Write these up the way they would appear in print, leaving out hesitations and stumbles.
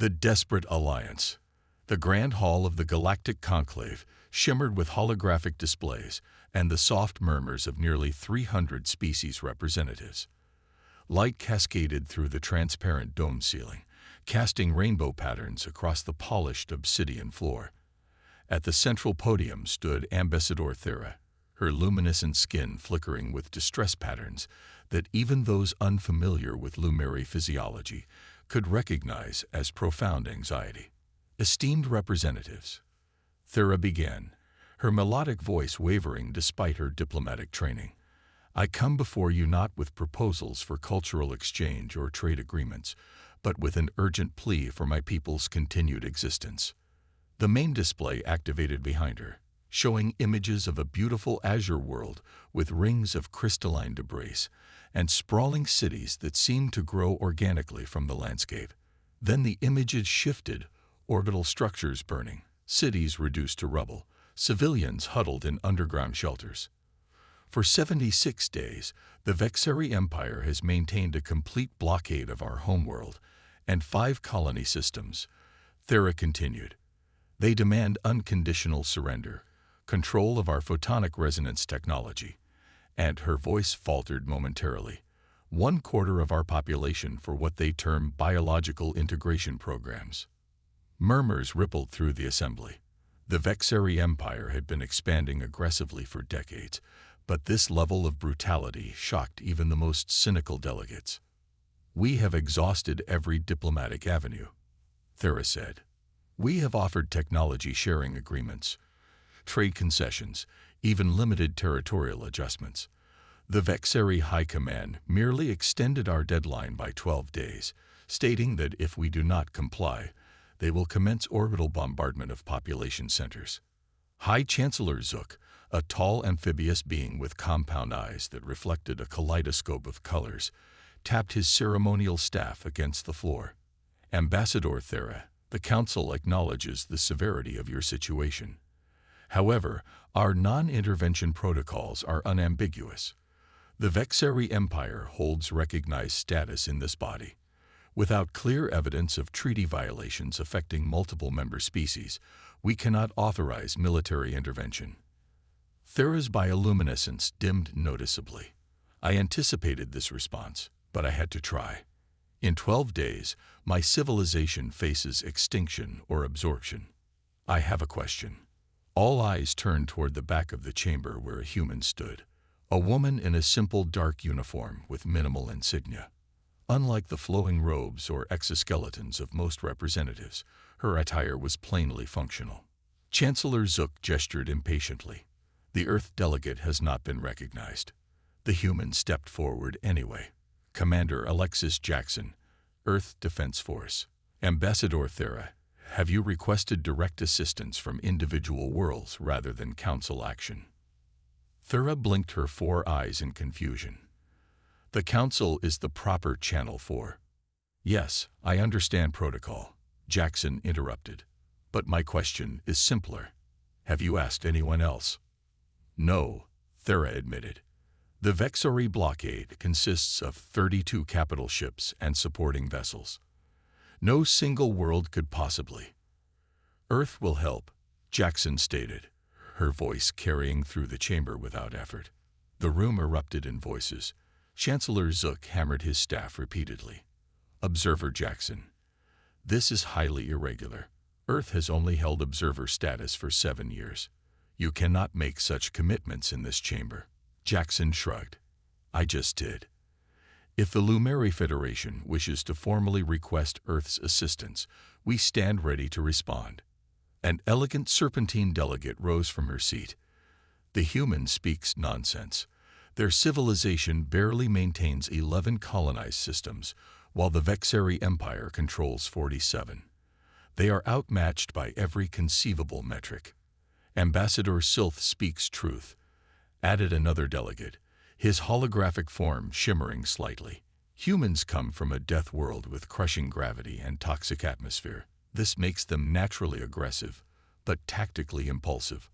The Desperate Alliance. The Grand Hall of the Galactic Conclave shimmered with holographic displays and the soft murmurs of nearly 300 species representatives. Light cascaded through the transparent dome ceiling, casting rainbow patterns across the polished obsidian floor. At the central podium stood Ambassador Thera, her luminescent skin flickering with distress patterns that even those unfamiliar with Lumeri physiology could recognize as profound anxiety. Esteemed representatives, Thera began, her melodic voice wavering despite her diplomatic training. I come before you not with proposals for cultural exchange or trade agreements, but with an urgent plea for my people's continued existence. The main display activated behind her, showing images of a beautiful azure world with rings of crystalline debris and sprawling cities that seemed to grow organically from the landscape. Then the images shifted, orbital structures burning, cities reduced to rubble, civilians huddled in underground shelters. For 76 days, the Vexeri Empire has maintained a complete blockade of our homeworld and 5 colony systems, Thera continued. They demand unconditional surrender, control of our photonic resonance technology, and her voice faltered momentarily, 1/4 of our population for what they term biological integration programs. Murmurs rippled through the assembly. The Vexeri Empire had been expanding aggressively for decades, but this level of brutality shocked even the most cynical delegates. We have exhausted every diplomatic avenue, Thera said. We have offered technology sharing agreements, trade concessions, even limited territorial adjustments. The Vexeri High Command merely extended our deadline by 12 days, stating that if we do not comply, they will commence orbital bombardment of population centers. High Chancellor Zook, a tall amphibious being with compound eyes that reflected a kaleidoscope of colors, tapped his ceremonial staff against the floor. Ambassador Thera, the Council acknowledges the severity of your situation. However, our non-intervention protocols are unambiguous. The Vexeri Empire holds recognized status in this body. Without clear evidence of treaty violations affecting multiple member species, we cannot authorize military intervention. Thera's bioluminescence dimmed noticeably. I anticipated this response, but I had to try. In 12 days, my civilization faces extinction or absorption. I have a question. All eyes turned toward the back of the chamber where a human stood, a woman in a simple dark uniform with minimal insignia. Unlike the flowing robes or exoskeletons of most representatives, her attire was plainly functional. Chancellor Zook gestured impatiently. The Earth delegate has not been recognized. The human stepped forward anyway. Commander Alexis Jackson, Earth Defense Force. Ambassador Thera, have you requested direct assistance from individual worlds rather than council action? Thera blinked her 4 eyes in confusion. The council is the proper channel for. Yes, I understand protocol, Jackson interrupted. But my question is simpler. Have you asked anyone else? No, Thera admitted. The Vexeri blockade consists of 32 capital ships and supporting vessels. No single world could possibly. Earth will help, Jackson stated, her voice carrying through the chamber without effort. The room erupted in voices. Chancellor Zook hammered his staff repeatedly. Observer Jackson. This is highly irregular. Earth has only held observer status for 7 years. You cannot make such commitments in this chamber. Jackson shrugged. I just did. If the Lumeri Federation wishes to formally request Earth's assistance, we stand ready to respond. An elegant serpentine delegate rose from her seat. The human speaks nonsense. Their civilization barely maintains 11 colonized systems, while the Vexeri Empire controls 47. They are outmatched by every conceivable metric. Ambassador Sylph speaks truth, added another delegate, his holographic form shimmering slightly. Humans come from a death world with crushing gravity and toxic atmosphere. This makes them naturally aggressive, but tactically impulsive.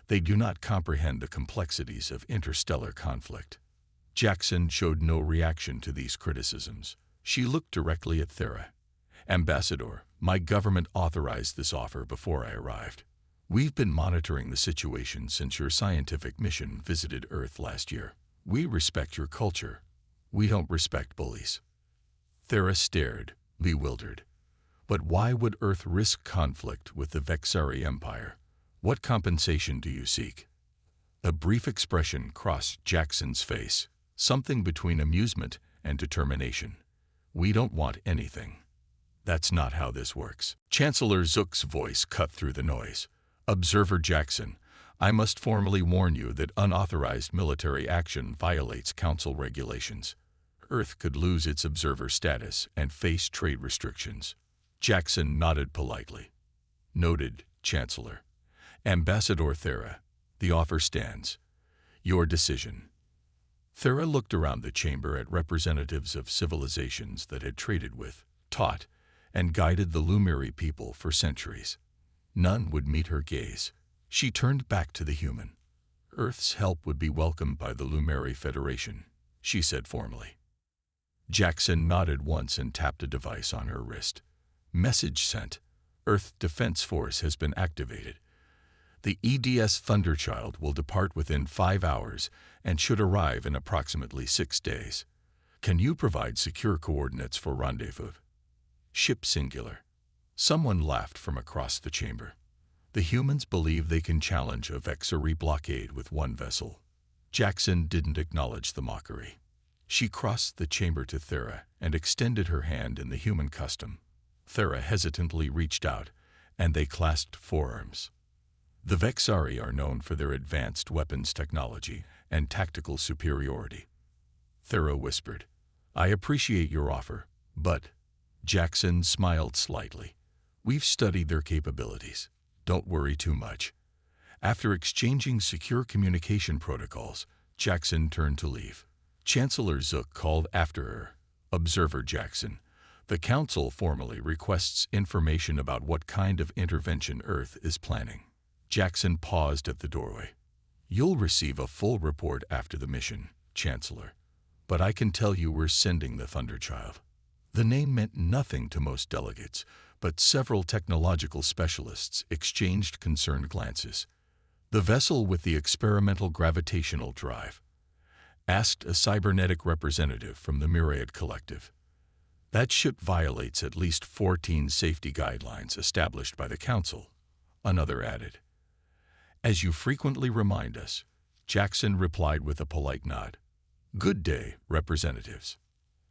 They do not comprehend the complexities of interstellar conflict. Jackson showed no reaction to these criticisms. She looked directly at Thera. Ambassador, My government authorized this offer before I arrived. We've been monitoring the situation since your scientific mission visited Earth last year. We respect your culture. We don't respect bullies." Thera stared, bewildered. But why would Earth risk conflict with the Vexari Empire? What compensation do you seek? A brief expression crossed Jackson's face, something between amusement and determination. "We don't want anything. That's not how this works." Chancellor Zook's voice cut through the noise. "Observer Jackson, I must formally warn you that unauthorized military action violates Council regulations. Earth could lose its observer status and face trade restrictions." Jackson nodded politely. "Noted, Chancellor. Ambassador Thera, the offer stands. Your decision." Thera looked around the chamber at representatives of civilizations that had traded with, taught, and guided the Lumiri people for centuries. None would meet her gaze. She turned back to the human. "Earth's help would be welcomed by the Lumiri Federation," she said formally. Jackson nodded once and tapped a device on her wrist. "Message sent. Earth Defense Force has been activated. The EDS Thunderchild will depart within 5 hours and should arrive in approximately 6 days. Can you provide secure coordinates for rendezvous?" Ship singular. Someone laughed from across the chamber. "The humans believe they can challenge a Vexari blockade with one vessel." Jackson didn't acknowledge the mockery. She crossed the chamber to Thera and extended her hand in the human custom. Thera hesitantly reached out, and they clasped forearms. The Vexari are known for their advanced weapons technology and tactical superiority. Thera whispered, "I appreciate your offer, but—" Jackson smiled slightly. "We've studied their capabilities. Don't worry too much." After exchanging secure communication protocols, Jackson turned to leave. Chancellor Zook called after her. "Observer Jackson, the Council formally requests information about what kind of intervention Earth is planning." Jackson paused at the doorway. "You'll receive a full report after the mission, Chancellor. But I can tell you we're sending the Thunderchild." The name meant nothing to most delegates, but several technological specialists exchanged concerned glances. "The vessel with the experimental gravitational drive?" asked a cybernetic representative from the Myriad Collective. "That ship violates at least 14 safety guidelines established by the Council," another added. "As you frequently remind us," Jackson replied with a polite nod. "Good day, representatives."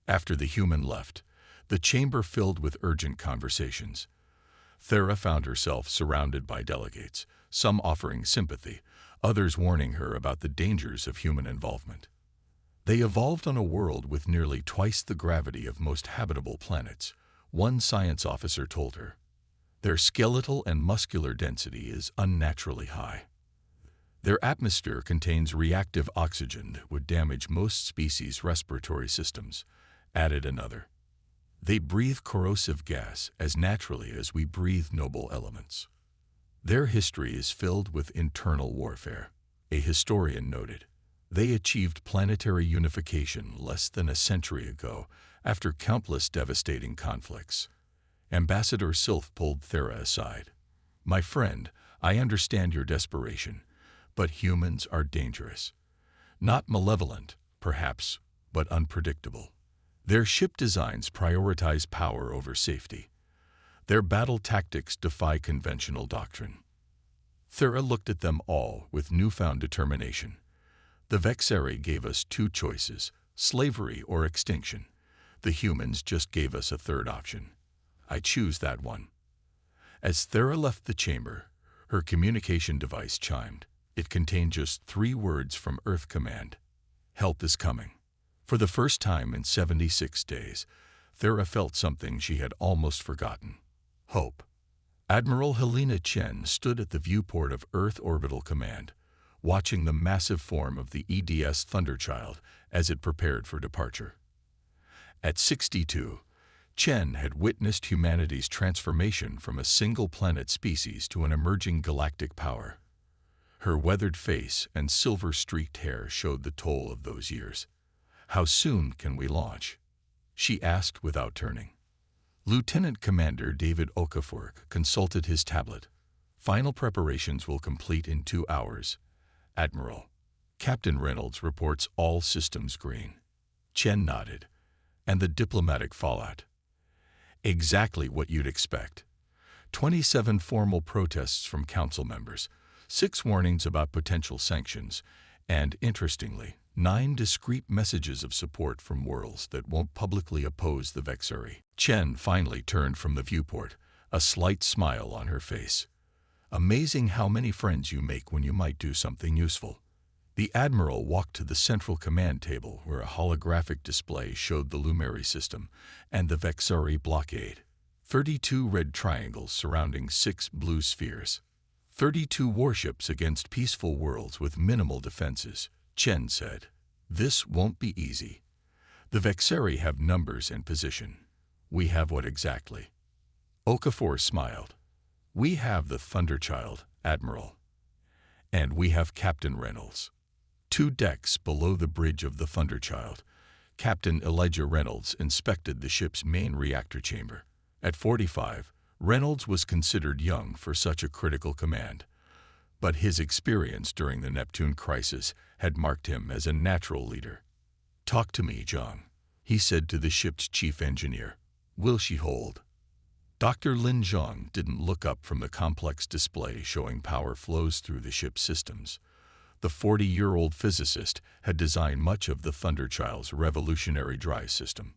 After the human left, the chamber filled with urgent conversations. Thera found herself surrounded by delegates, some offering sympathy, others warning her about the dangers of human involvement. They evolved on a world with nearly twice the gravity of most habitable planets, one science officer told her. Their skeletal and muscular density is unnaturally high. Their atmosphere contains reactive oxygen that would damage most species' respiratory systems, added another. They breathe corrosive gas as naturally as we breathe noble elements. Their history is filled with internal warfare, a historian noted. They achieved planetary unification less than a century ago after countless devastating conflicts. Ambassador Sylph pulled Thera aside. "My friend, I understand your desperation, but humans are dangerous. Not malevolent, perhaps, but unpredictable. Their ship designs prioritize power over safety. Their battle tactics defy conventional doctrine." Thera looked at them all with newfound determination. "The Vexari gave us 2 choices, slavery or extinction. The humans just gave us a third option. I choose that one." As Thera left the chamber, her communication device chimed. It contained just 3 words from Earth Command. "Help is coming." For the first time in 76 days, Thera felt something she had almost forgotten: hope. Admiral Helena Chen stood at the viewport of Earth Orbital Command, watching the massive form of the EDS Thunderchild as it prepared for departure. At 62, Chen had witnessed humanity's transformation from a single-planet species to an emerging galactic power. Her weathered face and silver-streaked hair showed the toll of those years. "How soon can we launch?" she asked without turning. Lieutenant Commander David Okafor consulted his tablet. Final preparations will complete in 2 hours. Admiral. Captain Reynolds reports all systems green. Chen nodded. And the diplomatic fallout? Exactly what you'd expect. 27 formal protests from council members, 6 warnings about potential sanctions, and, interestingly, 9 discreet messages of support from worlds that won't publicly oppose the Vexuri. Chen finally turned from the viewport, a slight smile on her face. Amazing how many friends you make when you might do something useful. The Admiral walked to the central command table where a holographic display showed the Lumeri system and the Vexuri blockade. 32 red triangles surrounding 6 blue spheres. 32 warships against peaceful worlds with minimal defenses. Chen said, "This won't be easy. The Vexuri have numbers and position. We have what exactly?" Okafor smiled. "We have the Thunderchild, Admiral. And we have Captain Reynolds." 2 decks below the bridge of the Thunderchild, Captain Elijah Reynolds inspected the ship's main reactor chamber. At 45, Reynolds was considered young for such a critical command, but his experience during the Neptune crisis had marked him as a natural leader. "Talk to me, Zhang," he said to the ship's chief engineer. "Will she hold?" Dr. Lin Zhang didn't look up from the complex display showing power flows through the ship's systems. The 40-year-old physicist had designed much of the Thunderchild's revolutionary drive system.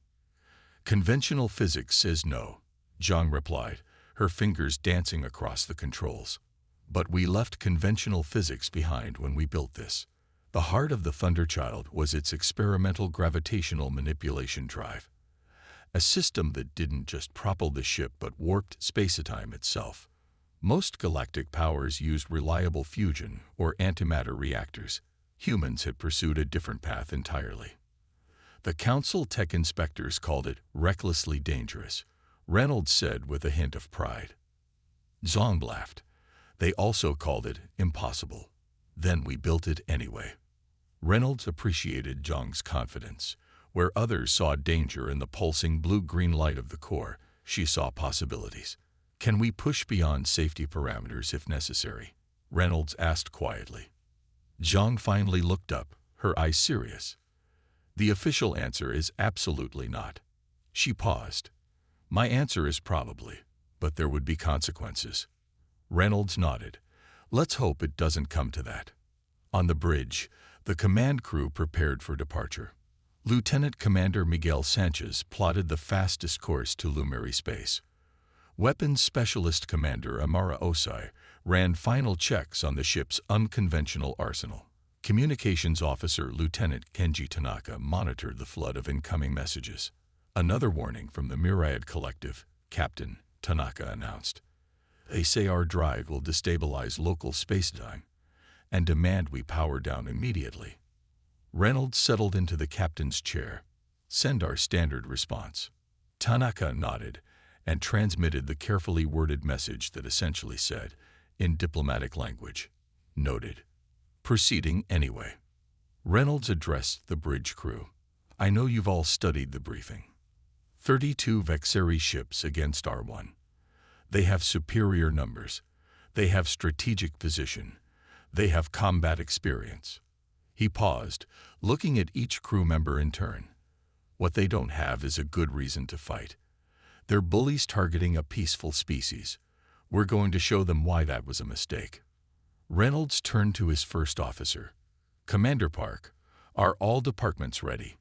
"Conventional physics says no," Zhang replied, her fingers dancing across the controls. "But we left conventional physics behind when we built this." The heart of the Thunderchild was its experimental gravitational manipulation drive, a system that didn't just propel the ship but warped space-time itself. Most galactic powers used reliable fusion or antimatter reactors. Humans had pursued a different path entirely. The Council tech inspectors called it recklessly dangerous, Reynolds said with a hint of pride. Zhang laughed. "They also called it impossible. Then we built it anyway." Reynolds appreciated Zhang's confidence. Where others saw danger in the pulsing blue-green light of the core, she saw possibilities. "Can we push beyond safety parameters if necessary?" Reynolds asked quietly. Zhang finally looked up, her eyes serious. "The official answer is absolutely not." She paused. "My answer is probably, but there would be consequences." Reynolds nodded. "Let's hope it doesn't come to that." On the bridge, the command crew prepared for departure. Lieutenant Commander Miguel Sanchez plotted the fastest course to Lumeri space. Weapons Specialist Commander Amara Osai ran final checks on the ship's unconventional arsenal. Communications Officer Lieutenant Kenji Tanaka monitored the flood of incoming messages. "Another warning from the Myriad Collective," Captain Tanaka announced. "They say our drive will destabilize local space-time and demand we power down immediately." Reynolds settled into the captain's chair. "Send our standard response." Tanaka nodded and transmitted the carefully worded message that essentially said, in diplomatic language, "Noted. Proceeding anyway." Reynolds addressed the bridge crew. "I know you've all studied the briefing. 32 Vexuri ships against R1. They have superior numbers. They have strategic position. They have combat experience." He paused, looking at each crew member in turn. "What they don't have is a good reason to fight. They're bullies targeting a peaceful species. We're going to show them why that was a mistake." Reynolds turned to his first officer. "Commander Park, are all departments ready?"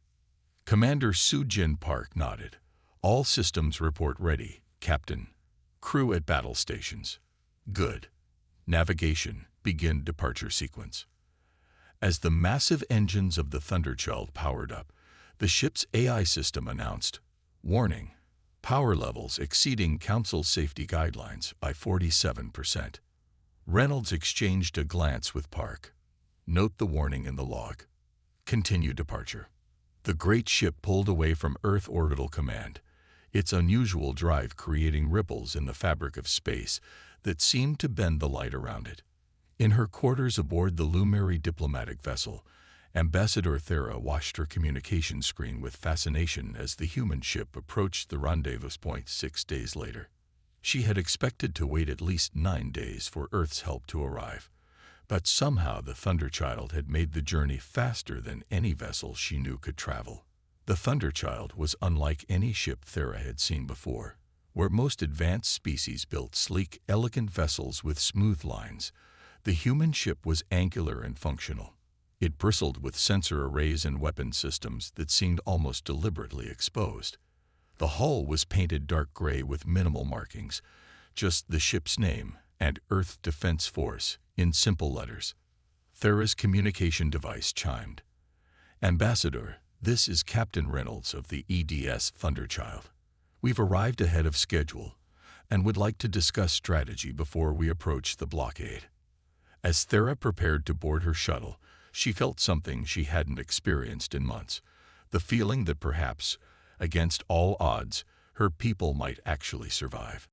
Commander Sujin Park nodded. "All systems report ready, Captain. Crew at battle stations." "Good. Navigation, begin departure sequence." As the massive engines of the Thunderchild powered up, the ship's AI system announced, "Warning, power levels exceeding Council safety guidelines by 47%. Reynolds exchanged a glance with Park. "Note the warning in the log. Continue departure." The great ship pulled away from Earth Orbital Command, its unusual drive creating ripples in the fabric of space that seemed to bend the light around it. In her quarters aboard the Lumeri diplomatic vessel, Ambassador Thera watched her communication screen with fascination as the human ship approached the rendezvous point 6 days later. She had expected to wait at least 9 days for Earth's help to arrive, but somehow the Thunderchild had made the journey faster than any vessel she knew could travel. The Thunderchild was unlike any ship Thera had seen before. Where most advanced species built sleek, elegant vessels with smooth lines, the human ship was angular and functional. It bristled with sensor arrays and weapon systems that seemed almost deliberately exposed. The hull was painted dark gray with minimal markings, just the ship's name and Earth Defense Force in simple letters. Thera's communication device chimed. "Ambassador, this is Captain Reynolds of the EDS Thunderchild. We've arrived ahead of schedule and would like to discuss strategy before we approach the blockade." As Thera prepared to board her shuttle, she felt something she hadn't experienced in months, the feeling that perhaps, against all odds, her people might actually survive.